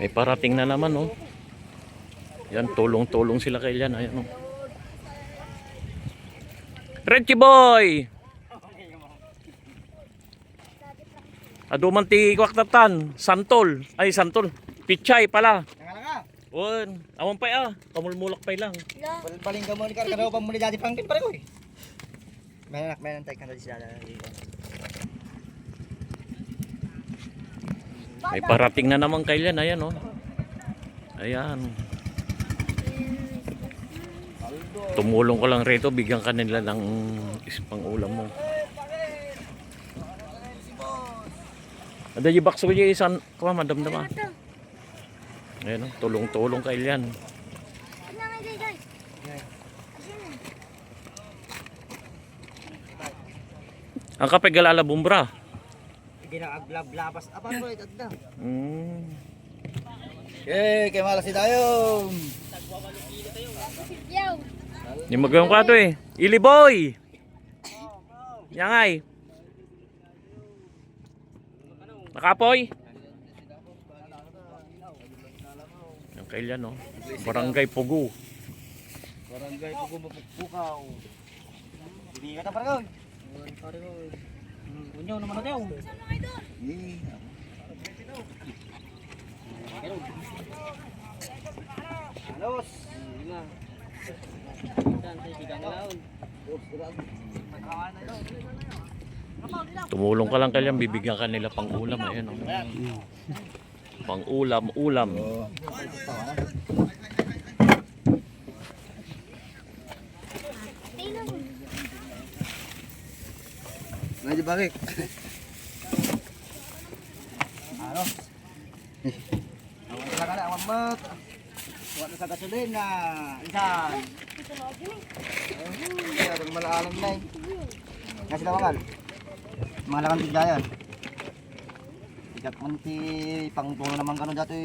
May parating na naman, oh. Yan, tulong-tulong sila kay Lian. Ayan, oh. Reggie boy! Aduman ti kwaktatan. Santol. Ay, santol. Pichay pala. Wan, awan pa kamulmulak pa lang. Paling ka mo ni Karkaro pa muli dati pangkin pare ko eh. Meron tay kan sila. May parating na naman kay Lian. Ayan, oh. Ayan. Tumulong ko lang rito, bigyan ka nila ng pang ulam mo. Ada yung bakso yung isan, kuma madam dama. Ayan, tulong-tulong kay Lian. Ang kapag galala bumbra. Hindi na aglab-labas. Apa ko ito da. Kay malas tayo. Ni magawang kwato eh. Ili boy. Yangay. Nakapoy. Yung kailan, no? Barangay Pugu. Barangay Pugu Mapukpukaw. Hindi ka ta pare ko. Unyo naman na tayo. Halos. Tumulong ka lang kay Lian, bibigyan ka nila pang ulam. Ayan, no? Pang ulam. Ngayon bakit? Ano? Awan talaga na, awan mat. Wala sa gasolina. Isan. Ay, ang malaalam na eh. Kasi naman, mga lakang tigdayan. Tigat man ti pangtulo naman gano'n dati.